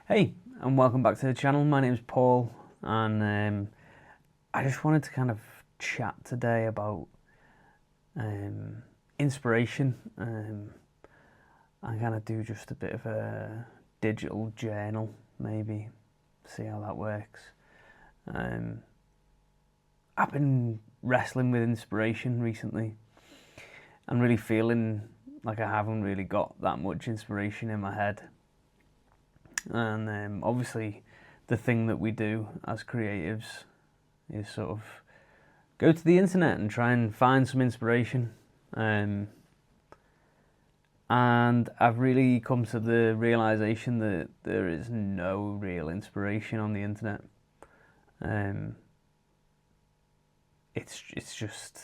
Hey, and welcome back to the channel. My name is Paul, and I just wanted to kind of chat today about inspiration and kind of do just a bit of a digital journal, maybe, see how that works. Um, I've been wrestling with inspiration recently and really feeling like I haven't really got that much inspiration in my head. And obviously, the thing that we do as creatives is sort of go to the internet and try and find some inspiration. And I've really come to the realization that there is no real inspiration on the internet. Um, it's just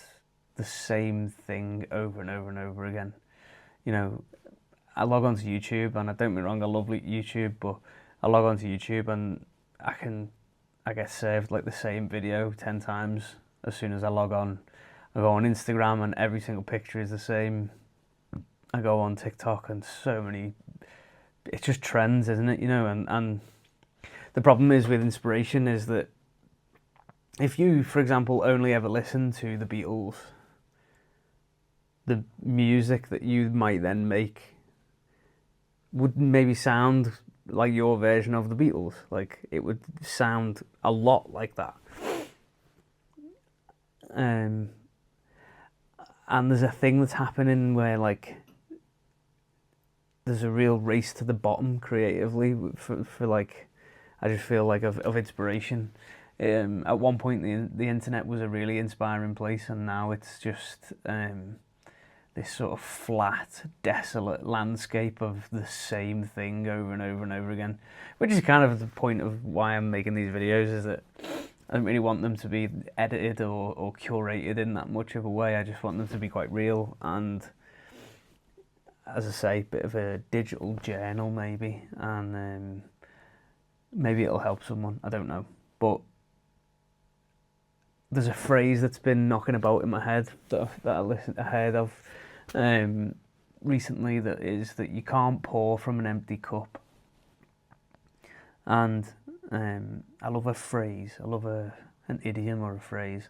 the same thing over and over and over again. You know, I log onto YouTube, and I don't get me wrong, I love YouTube, but I log onto YouTube and I get served like the same video 10 times as soon as I log on. I go on Instagram and every single picture is the same. I go on TikTok and so many, it's just trends, isn't it? And the problem is with inspiration is that if you, for example, only ever listen to the Beatles, the music that you might then make would maybe sound like your version of the Beatles. Like, it would sound a lot like that. And there's a thing that's happening where, like, there's a real race to the bottom creatively for like, I just feel like of inspiration. At one point, the internet was a really inspiring place, and now it's just this sort of flat, desolate landscape of the same thing over and over and over again, which is kind of the point of why I'm making these videos, is that I don't really want them to be edited or curated in that much of a way. I just want them to be quite real and, as I say, a bit of a digital journal maybe, and maybe it'll help someone, I don't know. But there's a phrase that's been knocking about in my head that I heard of recently, that is that you can't pour from an empty cup. And I love a phrase, I love an idiom or a phrase,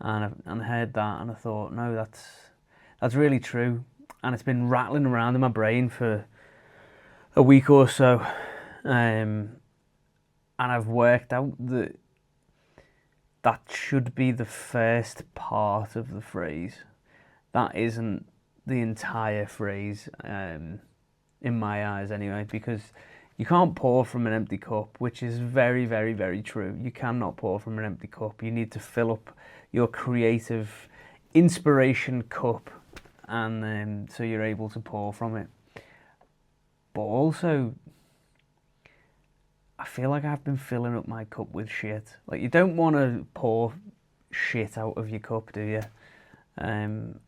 and I heard that and I thought, no, that's really true, and it's been rattling around in my brain for a week or so, and I've worked out that that should be the first part of the phrase. That isn't the entire phrase, in my eyes anyway, because you can't pour from an empty cup, which is very, very, very true. You cannot pour from an empty cup. You need to fill up your creative inspiration cup, and so you're able to pour from it. But also, I feel like I've been filling up my cup with shit. Like, you don't want to pour shit out of your cup, do you? And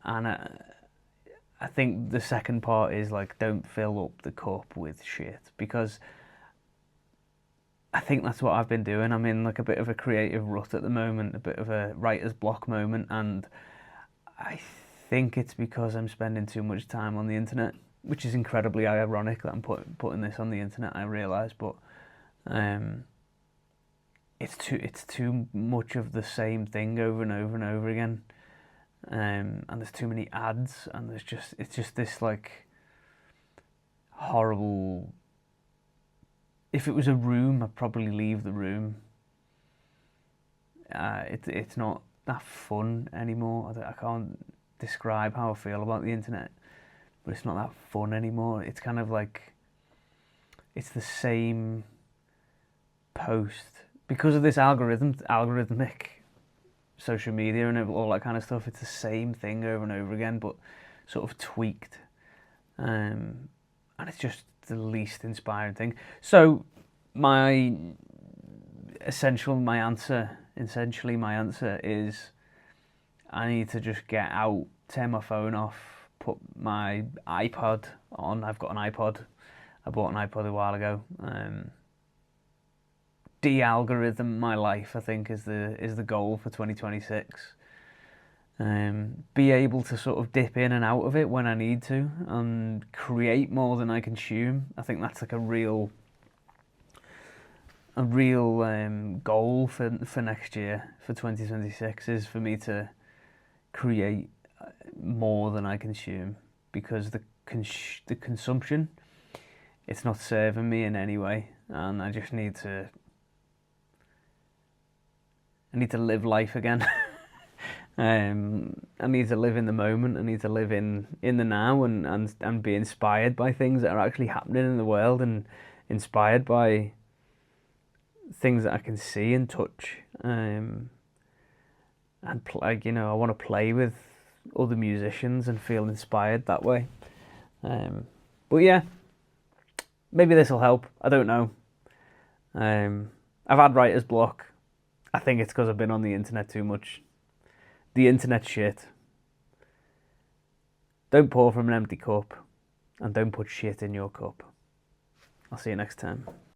I think the second part is, like, don't fill up the cup with shit, because I think that's what I've been doing. I'm in like a bit of a creative rut at the moment, a bit of a writer's block moment, and I think it's because I'm spending too much time on the internet, which is incredibly ironic that I'm putting this on the internet, I realise, but it's too much of the same thing over and over and over again, and there's too many ads, and it's just this, like, horrible. If it was a room, I'd probably leave the room. It's not that fun anymore. I can't describe how I feel about the internet, but it's not that fun anymore. It's kind of like, it's the same post because of this algorithmic social media and all that kind of stuff. It's the same thing over and over again, but sort of tweaked, and it's just the least inspiring thing. So my essentially my answer is, I need to just get out, turn my phone off, put my iPod on. I've got an iPod. I bought an iPod a while ago. De-algorithm my life, I think, is the goal for 2026. Be able to sort of dip in and out of it when I need to, and create more than I consume. I think that's like a real a real goal for next year, for 2026, is for me to create more than I consume, because the consumption, it's not serving me in any way, and I just need to live life again. I need to live in the moment. I need to live in the now, and be inspired by things that are actually happening in the world, and inspired by things that I can see and touch. And like, I want to play with other musicians and feel inspired that way. But yeah, maybe this will help. I don't know. I've had writer's block. I think it's because I've been on the internet too much. The internet shit. Don't pour from an empty cup, and don't put shit in your cup. I'll see you next time.